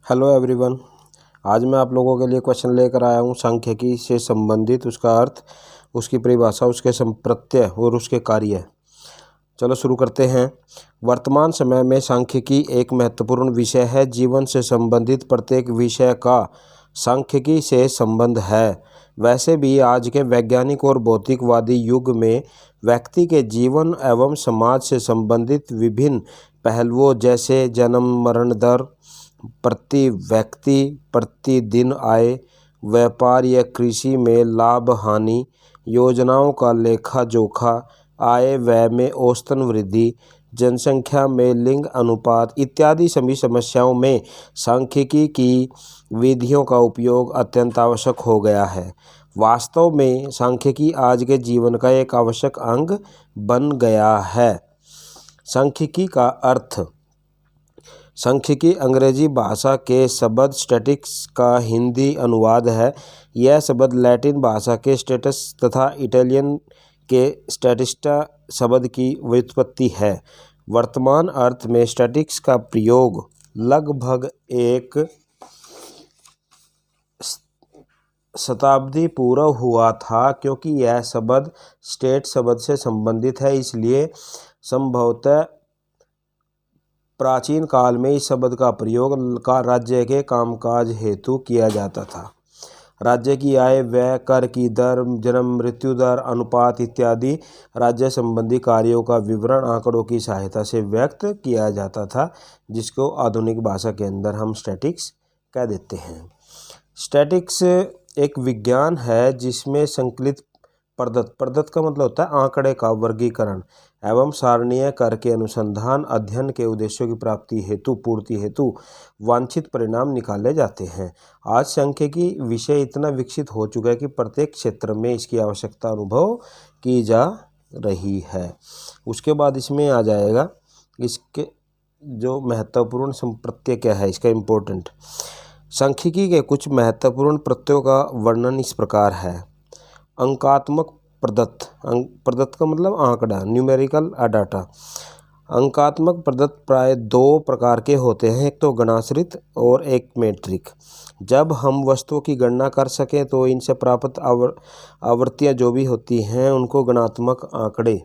Hello everyone. आज मैं आप लोगों के लिए क्वेश्चन लेकर आया हूँ सांख्यिकी से संबंधित, उसका अर्थ, उसकी परिभाषा, उसके प्रत्यय और उसके कार्य। चलो शुरू करते हैं। वर्तमान समय में सांख्यिकी एक महत्वपूर्ण विषय है। जीवन से संबंधित प्रत्येक विषय का सांख्यिकी से संबंध है। वैसे भी आज के वैज्ञानिक और भौतिकवादी युग में व्यक्ति के जीवन एवं समाज से संबंधित विभिन्न पहलुओं जैसे जन्म मरण दर, प्रति व्यक्ति प्रतिदिन आय, व्यापार या कृषि में लाभ हानि, योजनाओं का लेखा जोखा, आय व्यय में औसतन वृद्धि, जनसंख्या में लिंग अनुपात इत्यादि सभी समस्याओं में सांख्यिकी की विधियों का उपयोग अत्यंत आवश्यक हो गया है। वास्तव में सांख्यिकी आज के जीवन का एक आवश्यक अंग बन गया है। सांख्यिकी का अर्थ। सांख्यिकी अंग्रेजी भाषा के शब्द स्टैटिक्स का हिंदी अनुवाद है। यह शब्द लैटिन भाषा के स्टेटस तथा इटालियन के स्टैटिस्टा शब्द की व्युत्पत्ति है। वर्तमान अर्थ में स्टैटिक्स का प्रयोग लगभग एक शताब्दी पूर्व हुआ था। क्योंकि यह शब्द स्टेट शब्द से संबंधित है, इसलिए संभवतः प्राचीन काल में इस शब्द का प्रयोग राज्य के कामकाज हेतु किया जाता था। राज्य की आय व्यय, कर की दर, जन्म मृत्यु दर, अनुपात इत्यादि राज्य संबंधी कार्यों का विवरण आंकड़ों की सहायता से व्यक्त किया जाता था, जिसको आधुनिक भाषा के अंदर हम स्टैटिक्स कह देते हैं। स्टैटिक्स एक विज्ञान है जिसमें संकलित प्रदत्त का मतलब होता है आंकड़े का वर्गीकरण एवं सारणीय करके अनुसंधान अध्ययन के उद्देश्यों की प्राप्ति हेतु पूर्ति हेतु वांछित परिणाम निकाले जाते हैं। आज सांख्यिकी विषय इतना विकसित हो चुका है कि प्रत्येक क्षेत्र में इसकी आवश्यकता अनुभव की जा रही है। उसके बाद इसमें आ जाएगा इसके जो महत्वपूर्ण प्रत्यय क्या है, इसका इम्पोर्टेंट। सांख्यिकी के कुछ महत्वपूर्ण प्रत्ययों का वर्णन इस प्रकार है। अंकात्मक प्रदत्त का मतलब आंकड़ा, न्यूमेरिकल डाटा। अंकात्मक प्रदत्त प्राय दो प्रकार के होते हैं, एक तो गणाश्रित और एक मेट्रिक। जब हम वस्तुओं की गणना कर सकें तो इनसे प्राप्त आवृत्तियां जो भी होती हैं उनको गणात्मक आंकड़े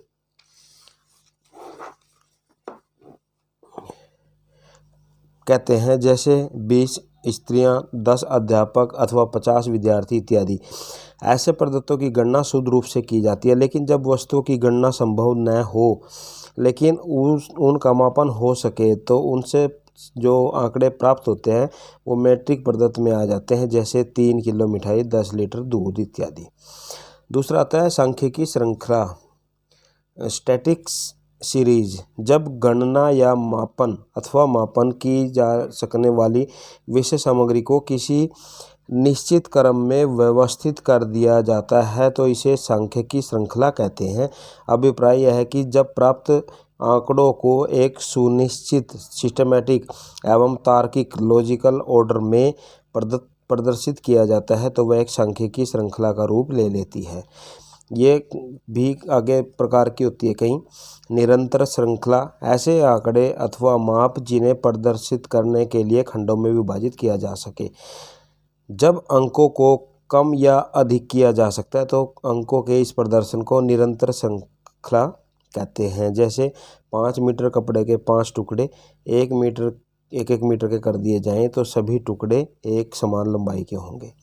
कहते हैं, जैसे 20 स्त्रियां, 10 अध्यापक अथवा 50 विद्यार्थी इत्यादि। ऐसे प्रदत्तों की गणना शुद्ध रूप से की जाती है, लेकिन जब वस्तुओं की गणना संभव न हो लेकिन उनका मापन हो सके तो उनसे जो आंकड़े प्राप्त होते हैं वो मेट्रिक प्रदत्त में आ जाते हैं, जैसे 3 किलो मिठाई, 10 लीटर दूध इत्यादि। दूसरा आता है सांख्यिकी श्रृंखला, स्टैटिक्स सीरीज। जब गणना या मापन की जा सकने वाली विषय सामग्री को किसी निश्चित क्रम में व्यवस्थित कर दिया जाता है तो इसे सांख्यिकी श्रृंखला कहते हैं। अभिप्राय यह है कि जब प्राप्त आंकड़ों को एक सुनिश्चित सिस्टमैटिक एवं तार्किक लॉजिकल ऑर्डर में प्रदर्शित किया जाता है तो वह एक सांख्यिकी श्रृंखला का रूप ले लेती है। ये भी आगे प्रकार की होती है कहीं। निरंतर श्रृंखला, ऐसे आंकड़े अथवा माप जिन्हें प्रदर्शित करने के लिए खंडों में विभाजित किया जा सके। जब अंकों को कम या अधिक किया जा सकता है तो अंकों के इस प्रदर्शन को निरंतर श्रृंखला कहते हैं। जैसे 5 मीटर कपड़े के 5 टुकड़े 1 मीटर के कर दिए जाएं तो सभी टुकड़े एक समान लंबाई के होंगे।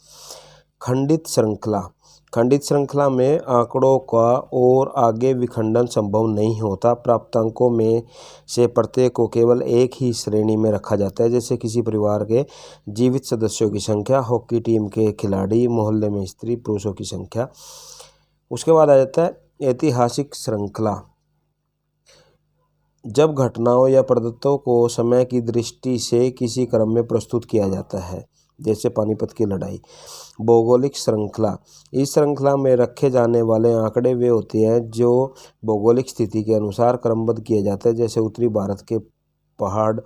खंडित श्रृंखला में आंकड़ों का और आगे विखंडन संभव नहीं होता। प्राप्त अंकों में से प्रत्येक को केवल एक ही श्रेणी में रखा जाता है, जैसे किसी परिवार के जीवित सदस्यों की संख्या, हॉकी टीम के खिलाड़ी, मोहल्ले में स्त्री पुरुषों की संख्या। उसके बाद आ जाता है ऐतिहासिक श्रृंखला। जब घटनाओं या प्रदत्तों को समय की दृष्टि से किसी क्रम में प्रस्तुत किया जाता है, जैसे पानीपत की लड़ाई। भौगोलिक श्रृंखला, इस श्रृंखला में रखे जाने वाले आंकड़े वे होते हैं जो भौगोलिक स्थिति के अनुसार क्रमबद्ध किए जाते हैं, जैसे उत्तरी भारत के पहाड़,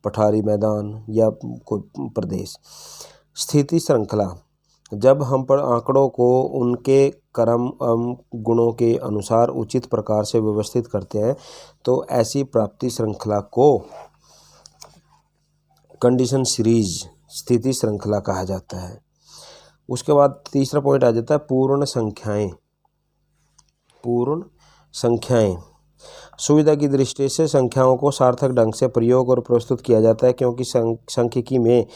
पठारी मैदान या कोई प्रदेश। स्थिति श्रृंखला, जब हम आंकड़ों को उनके क्रम गुणों के अनुसार उचित प्रकार से व्यवस्थित करते हैं तो ऐसी प्राप्ति श्रृंखला को कंडीशन सीरीज स्थिति श्रृंखला कहा जाता है। उसके बाद तीसरा पॉइंट आ जाता है पूर्ण संख्याएं। पूर्ण संख्याएं सुविधा की दृष्टि से संख्याओं को सार्थक ढंग से प्रयोग और प्रस्तुत किया जाता है, क्योंकि सांख्यिकी में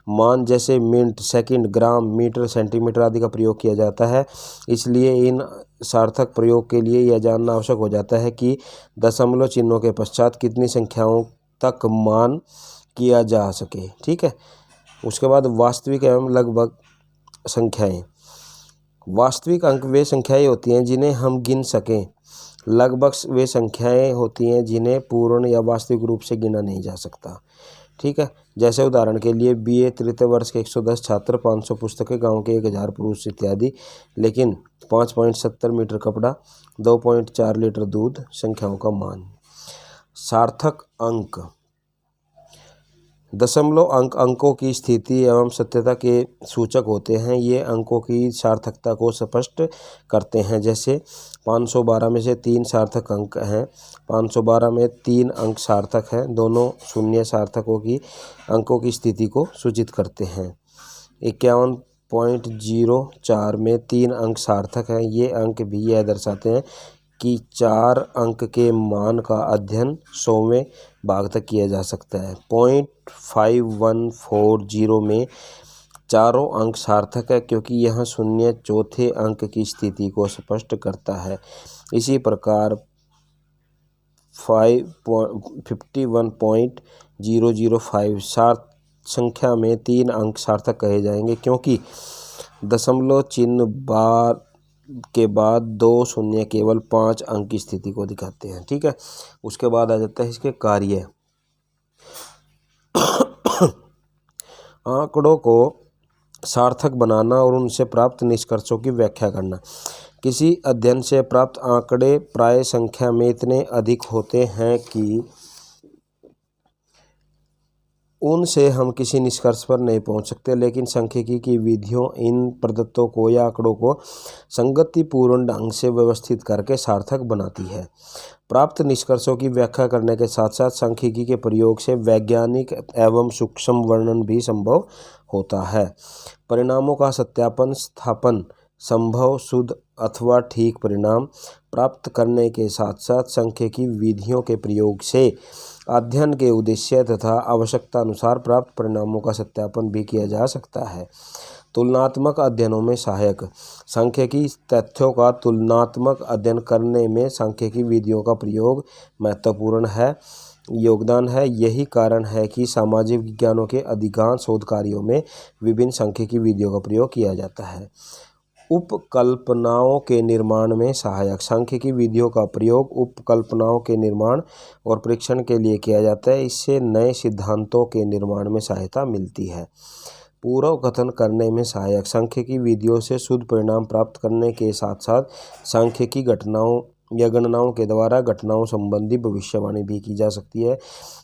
मान जैसे मिनट, सेकंड, ग्राम, मीटर, सेंटीमीटर आदि का प्रयोग किया जाता है। इसलिए इन सार्थक प्रयोग के लिए यह जानना आवश्यक हो जाता है कि दशमलव चिन्हों के पश्चात कितनी संख्याओं तक मान किया जा सके। ठीक है। उसके बाद वास्तविक एवं लगभग संख्याएं। वास्तविक अंक वे संख्याएं होती हैं जिन्हें हम गिन सकें। लगभग वे संख्याएं होती हैं जिन्हें पूर्ण या वास्तविक रूप से गिना नहीं जा सकता। ठीक है। जैसे उदाहरण के लिए BA तृतीय वर्ष के 110 छात्र, 500 पुस्तकें, गांव के 1000 पुरुष इत्यादि। लेकिन 5.70 मीटर कपड़ा, 2.4 लीटर दूध संख्याओं का मान। सार्थक अंक। दशमलव अंक अंकों की स्थिति एवं सत्यता के सूचक होते हैं। ये अंकों की सार्थकता को स्पष्ट करते हैं। जैसे 512 में से 3 सार्थक अंक हैं। 512 में 3 अंक सार्थक हैं। दोनों शून्य सार्थकों की अंकों की स्थिति को सूचित करते हैं। 51.04 में 3 अंक सार्थक हैं। ये अंक भी यह दर्शाते हैं कि 4 अंक के मान का अध्ययन 100वें भाग तक किया जा सकता है। 0.5140 में चारों अंक सार्थक है, क्योंकि यह शून्य चौथे अंक की स्थिति को स्पष्ट करता है। इसी प्रकार 51.005 सात संख्या में 3 अंक सार्थक कहे जाएंगे, क्योंकि दशमलव चिन्ह बार के बाद 2 शून्य केवल 5 अंक की स्थिति को दिखाते हैं। ठीक है। उसके बाद आ जाता है इसके कार्य। आंकड़ों को सार्थक बनाना और उनसे प्राप्त निष्कर्षों की व्याख्या करना। किसी अध्ययन से प्राप्त आंकड़े प्राय संख्या में इतने अधिक होते हैं कि उनसे हम किसी निष्कर्ष पर नहीं पहुंच सकते, लेकिन सांख्यिकी की विधियों इन प्रदत्तों को या आंकड़ों को संगतिपूर्ण ढंग से व्यवस्थित करके सार्थक बनाती है। प्राप्त निष्कर्षों की व्याख्या करने के साथ साथ सांख्यिकी के प्रयोग से वैज्ञानिक एवं सूक्ष्म वर्णन भी संभव होता है। परिणामों का सत्यापन, स्थापन, संभव, शुद्ध अथवा ठीक परिणाम प्राप्त करने के साथ साथ सांख्यिकी विधियों के प्रयोग से अध्ययन के उद्देश्य तथा आवश्यकता अनुसार प्राप्त परिणामों का सत्यापन भी किया जा सकता है। तुलनात्मक अध्ययनों में सहायक। सांख्यिकी तथ्यों का तुलनात्मक अध्ययन करने में सांख्यिकी विधियों का प्रयोग महत्वपूर्ण है योगदान है। यही कारण है कि सामाजिक विज्ञानों के अधिकांश शोध कार्यों में विभिन्न सांख्यिकी विधियों का प्रयोग किया जाता है। उपकल्पनाओं के निर्माण में सहायक। सांख्यिकी विधियों का प्रयोग उपकल्पनाओं के निर्माण और परीक्षण के लिए किया जाता है। इससे नए सिद्धांतों के निर्माण में सहायता मिलती है। पूर्व कथन करने में सहायक। सांख्यिकी विधियों से शुद्ध परिणाम प्राप्त करने के साथ साथ सांख्यिकी घटनाओं या गणनाओं के द्वारा घटनाओं संबंधी भविष्यवाणी भी की जा सकती है।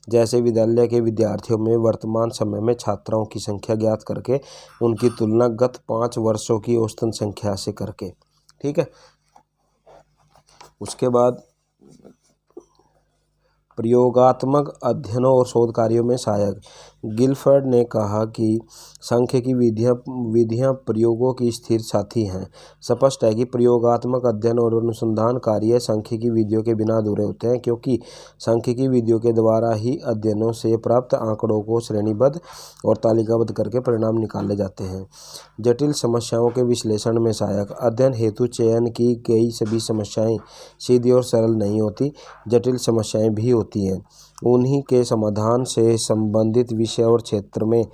जैसे विद्यालय के विद्यार्थियों में वर्तमान समय में छात्राओं की संख्या ज्ञात करके उनकी तुलना गत 5 वर्षों की औसतन संख्या से करके। ठीक है। उसके बाद प्रयोगात्मक अध्ययनों और शोध कार्यों में सहायक। गिलफर्ड ने कहा कि सांख्यिकी विधियां प्रयोगों की स्थिर साथी हैं। स्पष्ट है कि प्रयोगात्मक अध्ययन और अनुसंधान कार्य सांख्यिकी विधियों के बिना अधूरे होते हैं, क्योंकि सांख्यिकी विधियों के द्वारा ही अध्ययनों से प्राप्त आंकड़ों को श्रेणीबद्ध और तालिकाबद्ध करके परिणाम निकाले जाते हैं। जटिल समस्याओं के विश्लेषण में सहायक। अध्ययन हेतु चयन की गई सभी समस्याएं सीधी और सरल नहीं होती, जटिल समस्याएं भी होती हैं। उन्हीं के समाधान से संबंधित विषय और क्षेत्र में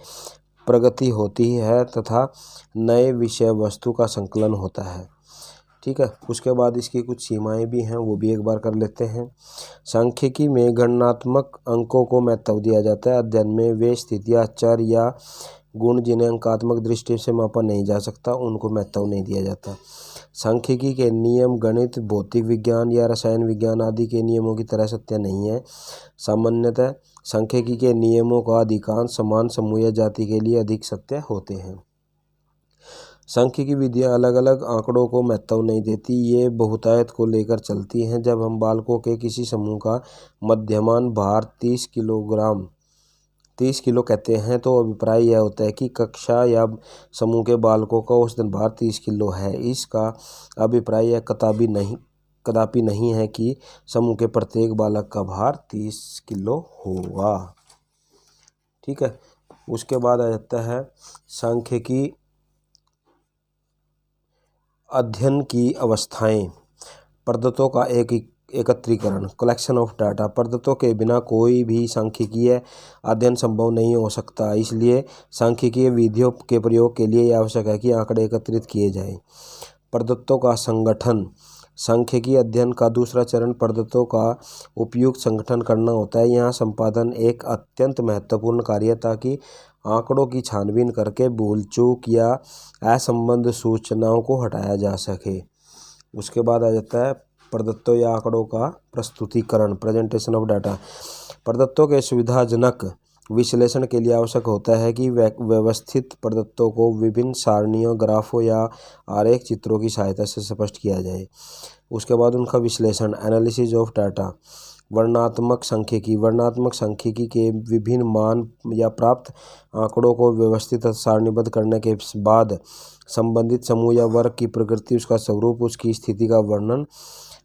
प्रगति होती है तथा नए विषय वस्तु का संकलन होता है। ठीक है। उसके बाद इसकी कुछ सीमाएं भी हैं, वो भी एक बार कर लेते हैं। सांख्यिकी में गणनात्मक अंकों को महत्व दिया जाता है। अध्ययन में वे स्थितियां, चर या गुण जिन्हें अंकात्मक दृष्टि से मापा नहीं जा सकता, उनको महत्व नहीं दिया जाता। सांख्यिकी के नियम गणित, भौतिक विज्ञान या रसायन विज्ञान आदि के नियमों की तरह सत्य नहीं है। सामान्यतः सांख्यिकी के नियमों का अधिकांश समान समूह या जाति के लिए अधिक सत्य होते हैं। सांख्यिकी विधियां अलग अलग आंकड़ों को महत्व नहीं देती, ये बहुतायत को लेकर चलती हैं। जब हम बालकों के किसी समूह का मध्यमान भार 30 किलोग्राम 30 किलो कहते हैं तो अभिप्राय यह होता है कि कक्षा या समूह के बालकों का औसतन भार 30 किलो है। इसका अभिप्राय यह कदापि नहीं है कि समूह के प्रत्येक बालक का भार 30 किलो होगा। ठीक है। उसके बाद आ जाता है सांख्यिकी अध्ययन की अवस्थाएं। पद्धतों का एकत्रीकरण, कलेक्शन ऑफ डाटा। पद्धतों के बिना कोई भी सांख्यिकीय अध्ययन संभव नहीं हो सकता। इसलिए सांख्यिकीय विधियों के प्रयोग के लिए यह आवश्यक है कि आंकड़े एकत्रित किए जाएं। पद्धतों का संगठन। सांख्यिकीय अध्ययन का दूसरा चरण पद्धतों का उपयुक्त संगठन करना होता है। यहाँ संपादन एक अत्यंत महत्वपूर्ण कार्य है ताकि आंकड़ों की छानबीन करके भूल चूक या असंबद्ध सूचनाओं को हटाया जा सके। उसके बाद आ जाता है प्रदत्तों या आंकड़ों का प्रस्तुतिकरण, प्रेजेंटेशन ऑफ डाटा। प्रदत्तों के सुविधाजनक विश्लेषण के लिए आवश्यक होता है कि व्यवस्थित प्रदत्तों को विभिन्न सारणियों, ग्राफों या आरेख चित्रों की सहायता से स्पष्ट किया जाए। उसके बाद उनका विश्लेषण, एनालिसिस ऑफ डाटा। वर्णनात्मक सांख्यिकी। वर्णनात्मक सांख्यिकी के विभिन्न मान या प्राप्त आंकड़ों को व्यवस्थित सारणीबद्ध करने के बाद संबंधित समूह या वर्ग की प्रकृति, उसका स्वरूप, उसकी स्थिति का वर्णन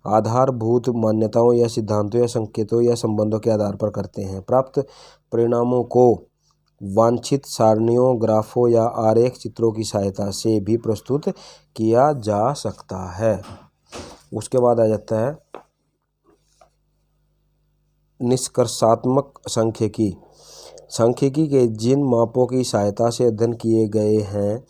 आधारभूत मान्यताओं या सिद्धांतों या संकेतों या संबंधों के आधार पर करते हैं। प्राप्त परिणामों को वांछित सारणियों, ग्राफों या आरेख चित्रों की सहायता से भी प्रस्तुत किया जा सकता है। उसके बाद आ जाता है निष्कर्षात्मक सांख्यिकी। सांख्यिकी के जिन मापों की सहायता से अध्ययन किए गए हैं,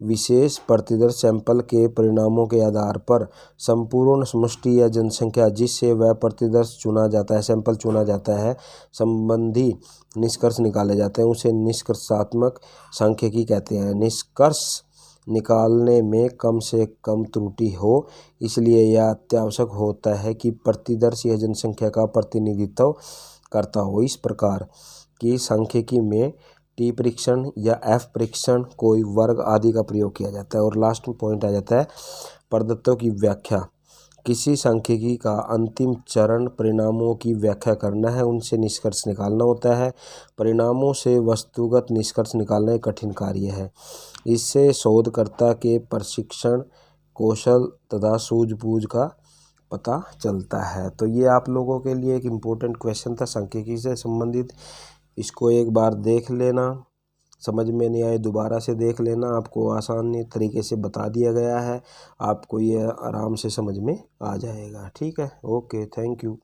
विशेष प्रतिदर्श सैंपल के परिणामों के आधार पर संपूर्ण समष्टि या जनसंख्या जिससे वह प्रतिदर्श चुना जाता है, सैंपल चुना जाता है, संबंधी निष्कर्ष निकाले जाते हैं, उसे निष्कर्षात्मक सांख्यिकी कहते हैं। निष्कर्ष निकालने में कम से कम त्रुटि हो, इसलिए यह अत्यावश्यक होता है कि प्रतिदर्श यह जनसंख्या का प्रतिनिधित्व करता हो। इस प्रकार की सांख्यिकी में टी परीक्षण या एफ परीक्षण, कोई वर्ग आदि का प्रयोग किया जाता है। और लास्ट पॉइंट आ जाता है प्रदत्तों की व्याख्या। किसी सांख्यिकी का अंतिम चरण परिणामों की व्याख्या करना है, उनसे निष्कर्ष निकालना होता है। परिणामों से वस्तुगत निष्कर्ष निकालना एक कठिन कार्य है। इससे शोधकर्ता के प्रशिक्षण, कौशल तथा सूझबूझ का पता चलता है। तो ये आप लोगों के लिए एक इम्पोर्टेंट क्वेश्चन था सांख्यिकी से संबंधित। इसको एक बार देख लेना, समझ में नहीं आए दोबारा से देख लेना, आपको आसान तरीके से बता दिया गया है, आपको ये आराम से समझ में आ जाएगा। ठीक है, ओके, थैंक यू।